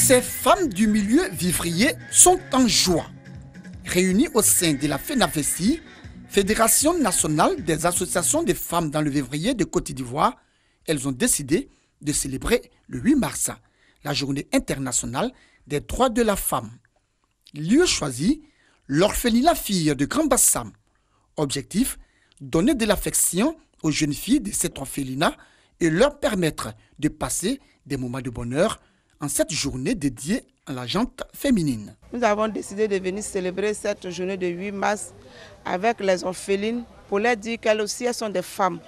Ces femmes du milieu vivrier sont en joie. Réunies au sein de la FENAVESI, Fédération nationale des associations des femmes dans le vivrier de Côte d'Ivoire, elles ont décidé de célébrer le 8 mars, la journée internationale des droits de la femme. Lieu choisi, l'orphelinat fille de Grand Bassam. Objectif, donner de l'affection aux jeunes filles de cet orphelinat et leur permettre de passer des moments de bonheur en cette journée dédiée à la gente féminine. Nous avons décidé de venir célébrer cette journée de 8 mars avec les orphelines pour leur dire qu'elles aussi elles sont des femmes,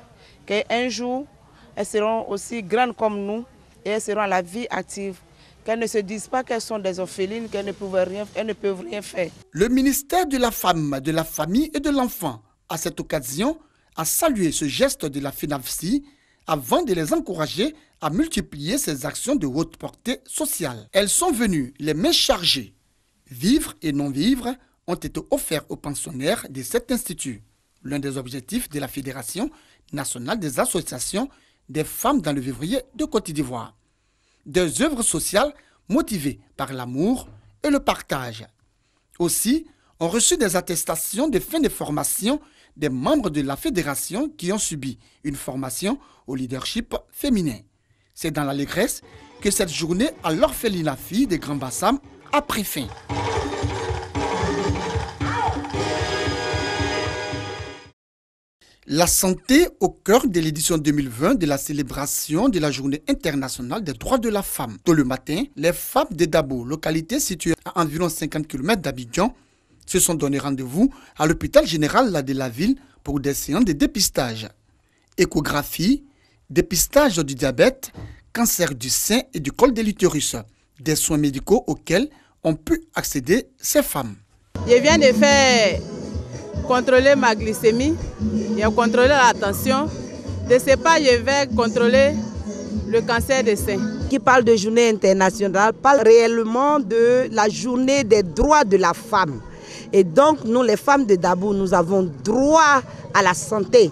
qu'un jour elles seront aussi grandes comme nous et elles seront à la vie active, qu'elles ne se disent pas qu'elles sont des orphelines, qu'elles ne peuvent rien faire. Le ministère de la Femme, de la Famille et de l'Enfant, à cette occasion, a salué ce geste de la FENAVESI avant de les encourager à multiplier ces actions de haute portée sociale. Elles sont venues les mains chargées. Vivre et non-vivre ont été offerts aux pensionnaires de cet institut. L'un des objectifs de la Fédération nationale des associations des femmes dans le vivrier de Côte d'Ivoire. Des œuvres sociales motivées par l'amour et le partage. Aussi, ont reçu des attestations de fin de formation des membres de la fédération qui ont subi une formation au leadership féminin. C'est dans l'allégresse que cette journée à l'orphelinat fille de Grand Bassam a pris fin. La santé au cœur de l'édition 2020 de la célébration de la Journée internationale des droits de la femme. Tôt le matin, les femmes de Dabo, localité située à environ 50 km d'Abidjan, se sont donné rendez-vous à l'hôpital général de la ville pour des séances de dépistage. Échographie, dépistage du diabète, cancer du sein et du col de l'utérus, des soins médicaux auxquels ont pu accéder ces femmes. Je viens de faire contrôler ma glycémie, j'ai contrôlé la tension. De ce pas, je vais contrôler le cancer des seins. Qui parle de journée internationale parle réellement de la journée des droits de la femme. Et donc, nous, les femmes de Dabo, nous avons droit à la santé.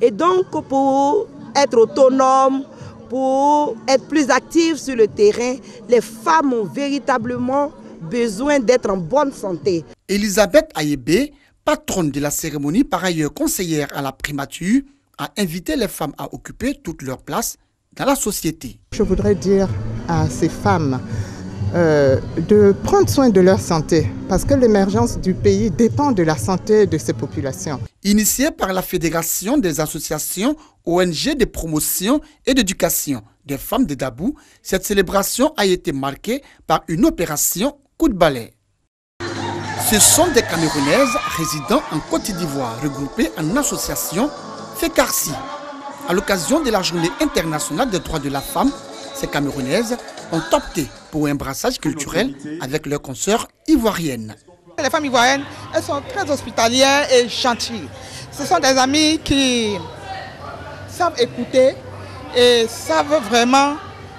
Et donc, pour être autonomes, pour être plus actives sur le terrain, les femmes ont véritablement besoin d'être en bonne santé. Elisabeth Ayébé, patronne de la cérémonie, par ailleurs conseillère à la primature, a invité les femmes à occuper toute leur place dans la société. Je voudrais dire à ces femmes de prendre soin de leur santé, parce que l'émergence du pays dépend de la santé de ces populations. Initiée par la Fédération des associations ONG de promotion et d'éducation des femmes de Dabou, cette célébration a été marquée par une opération coup de balai. Ce sont des Camerounaises résidant en Côte d'Ivoire, regroupées en association FECARSI. À l'occasion de la Journée internationale des droits de la femme, ces Camerounaises ont opté pour un brassage culturel avec leurs consoeurs ivoiriennes. Les femmes ivoiriennes, elles sont très hospitalières et gentilles. Ce sont des amies qui savent écouter et savent vraiment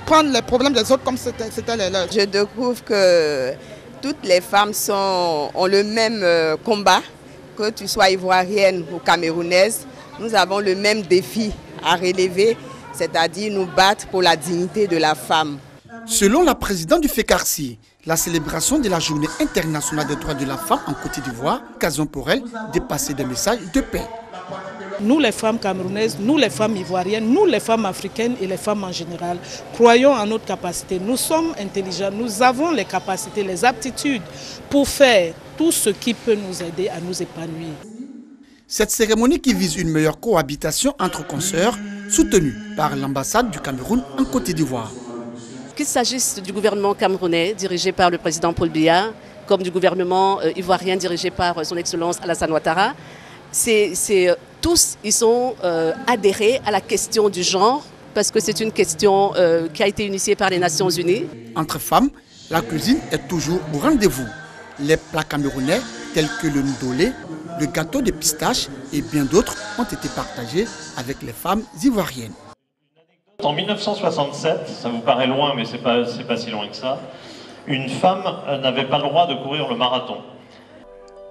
prendre les problèmes des autres comme c'était les leurs. Je découvre que toutes les femmes ont le même combat, que tu sois ivoirienne ou camerounaise. Nous avons le même défi à relever, c'est-à-dire nous battre pour la dignité de la femme. Selon la présidente du FECARSI, la célébration de la Journée internationale des droits de la femme en Côte d'Ivoire, occasion pour elle de passer des messages de paix. Nous les femmes camerounaises, nous les femmes ivoiriennes, nous les femmes africaines et les femmes en général, croyons en notre capacité. Nous sommes intelligents, nous avons les capacités, les aptitudes pour faire tout ce qui peut nous aider à nous épanouir. Cette cérémonie qui vise une meilleure cohabitation entre consoeurs, soutenue par l'ambassade du Cameroun en Côte d'Ivoire. Qu'il s'agisse du gouvernement camerounais dirigé par le président Paul Biya, comme du gouvernement ivoirien dirigé par son excellence Alassane Ouattara, tous ils sont adhérés à la question du genre parce que c'est une question qui a été initiée par les Nations Unies. Entre femmes, la cuisine est toujours au rendez-vous. Les plats camerounais tels que le ndolé, le gâteau de pistache et bien d'autres ont été partagés avec les femmes ivoiriennes. En 1967, ça vous paraît loin mais c'est pas si loin que ça, une femme n'avait pas le droit de courir le marathon.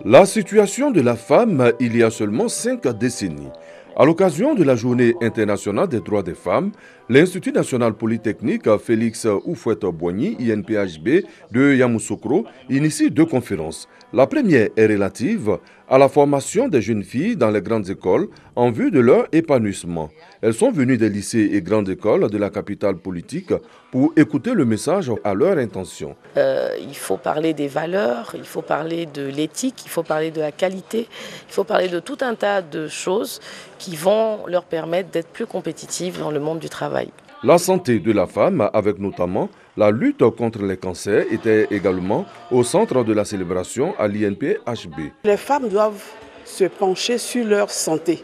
La situation de la femme il y a seulement 5 décennies À l'occasion de la Journée internationale des droits des femmes, l'Institut national polytechnique Félix Houphouët-Boigny, INPHB, de Yamoussoukro, initie 2 conférences. La première est relative à la formation des jeunes filles dans les grandes écoles en vue de leur épanouissement. Elles sont venues des lycées et grandes écoles de la capitale politique pour écouter le message à leur intention. Il faut parler des valeurs, il faut parler de l'éthique, il faut parler de la qualité, il faut parler de tout un tas de choses qui vont leur permettre d'être plus compétitives dans le monde du travail. La santé de la femme, avec notamment la lutte contre les cancers, était également au centre de la célébration à l'INPHB. Les femmes doivent se pencher sur leur santé.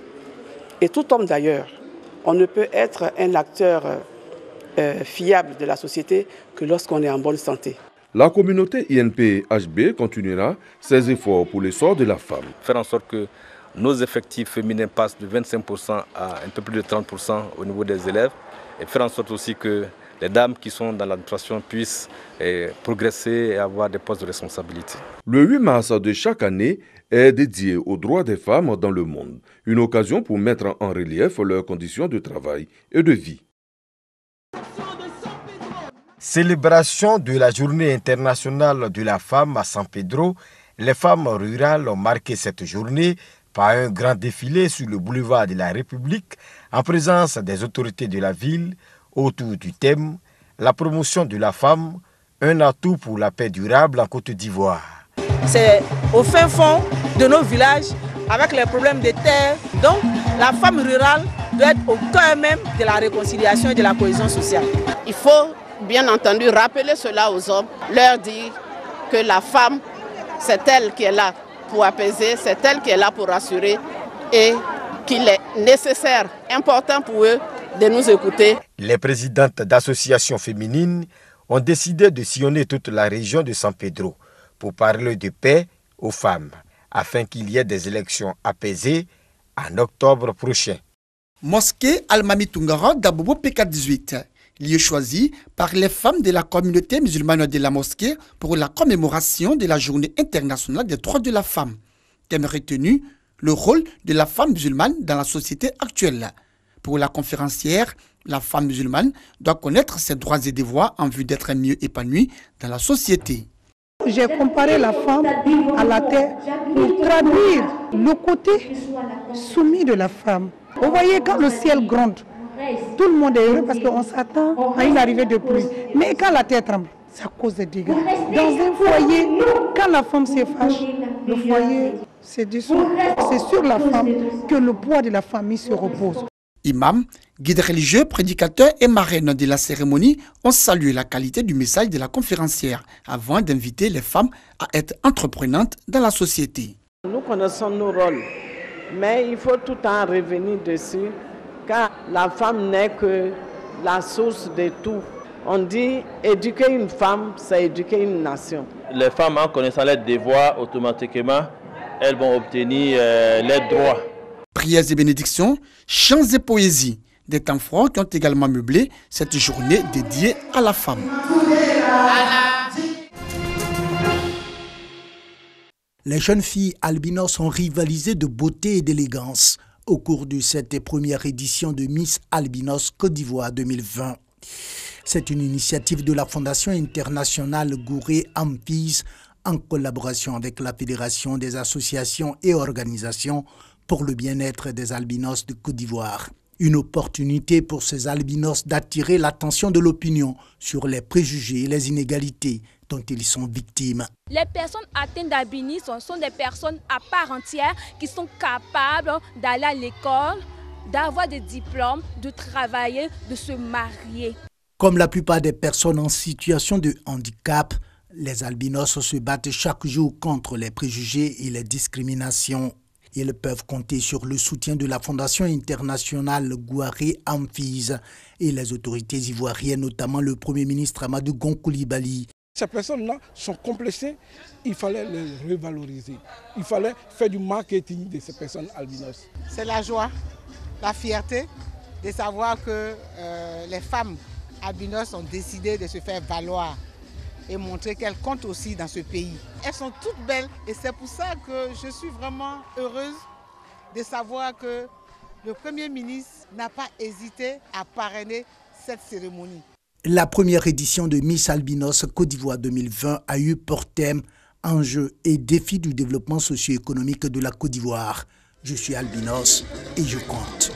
Et tout homme d'ailleurs, on ne peut être un acteur fiable de la société que lorsqu'on est en bonne santé. La communauté INPHB continuera ses efforts pour l'essor de la femme. Faire en sorte que nos effectifs féminins passent de 25% à un peu plus de 30% au niveau des élèves et faire en sorte aussi que les dames qui sont dans l'administration puissent progresser et avoir des postes de responsabilité. Le 8 mars de chaque année est dédié aux droits des femmes dans le monde. Une occasion pour mettre en relief leurs conditions de travail et de vie. Célébration de la Journée internationale de la femme à San Pedro, les femmes rurales ont marqué cette journée par un grand défilé sur le boulevard de la République en présence des autorités de la ville autour du thème « La promotion de la femme, un atout pour la paix durable en Côte d'Ivoire ». C'est au fin fond de nos villages avec les problèmes de terre. Donc la femme rurale doit être au cœur même de la réconciliation et de la cohésion sociale. Il faut bien entendu rappeler cela aux hommes, leur dire que la femme, c'est elle qui est là pour apaiser, c'est elle qui est là pour rassurer et qu'il est nécessaire, important pour eux de nous écouter. Les présidentes d'associations féminines ont décidé de sillonner toute la région de San Pedro pour parler de paix aux femmes, afin qu'il y ait des élections apaisées en octobre prochain. Mosquée Al-Mami Tungara d'Abobo PK18, lieu choisi par les femmes de la communauté musulmane de la mosquée pour la commémoration de la Journée internationale des droits de la femme. Thème retenu, le rôle de la femme musulmane dans la société actuelle. Pour la conférencière, la femme musulmane doit connaître ses droits et devoirs en vue d'être mieux épanouie dans la société. J'ai comparé la femme à la terre pour traduire le côté soumis de la femme. Vous voyez, quand le ciel gronde, tout le monde est heureux parce qu'on s'attend à une arrivée de pluie. Mais quand la terre tremble, ça cause des dégâts. Dans un foyer, quand la femme se fâche, le foyer se dissout. C'est sur la femme que le poids de la famille se repose. Imam, guide religieux, prédicateur et marraine de la cérémonie ont salué la qualité du message de la conférencière avant d'inviter les femmes à être entreprenantes dans la société. Nous connaissons nos rôles, mais il faut tout le temps revenir dessus, car la femme n'est que la source de tout. On dit éduquer une femme, c'est éduquer une nation. Les femmes, en connaissant leurs devoirs, automatiquement, elles vont obtenir leurs droits. Prières et bénédictions, chants et poésies, des temps forts qui ont également meublé cette journée dédiée à la femme. Les jeunes filles albinos ont rivalisé de beauté et d'élégance au cours de cette première édition de Miss Albinos Côte d'Ivoire 2020. C'est une initiative de la Fondation internationale Gouré Amphiz en collaboration avec la Fédération des associations et organisations pour le bien-être des albinos de Côte d'Ivoire. Une opportunité pour ces albinos d'attirer l'attention de l'opinion sur les préjugés et les inégalités dont ils sont victimes. Les personnes atteintes d'albinisme sont des personnes à part entière qui sont capables d'aller à l'école, d'avoir des diplômes, de travailler, de se marier. Comme la plupart des personnes en situation de handicap, les albinos se battent chaque jour contre les préjugés et les discriminations. Ils peuvent compter sur le soutien de la Fondation internationale Gouré Amphiz et les autorités ivoiriennes, notamment le Premier ministre Amadou Gon Coulibaly. Ces personnes-là sont complexées, il fallait les revaloriser. Il fallait faire du marketing de ces personnes albinos. C'est la joie, la fierté de savoir que les femmes albinos ont décidé de se faire valoir et montrer qu'elles comptent aussi dans ce pays. Elles sont toutes belles et c'est pour ça que je suis vraiment heureuse de savoir que Le Premier ministre n'a pas hésité à parrainer cette cérémonie. La première édition de Miss Albinos Côte d'Ivoire 2020 a eu pour thème « Enjeux et défis du développement socio-économique de la Côte d'Ivoire ». Je suis albinos et je compte.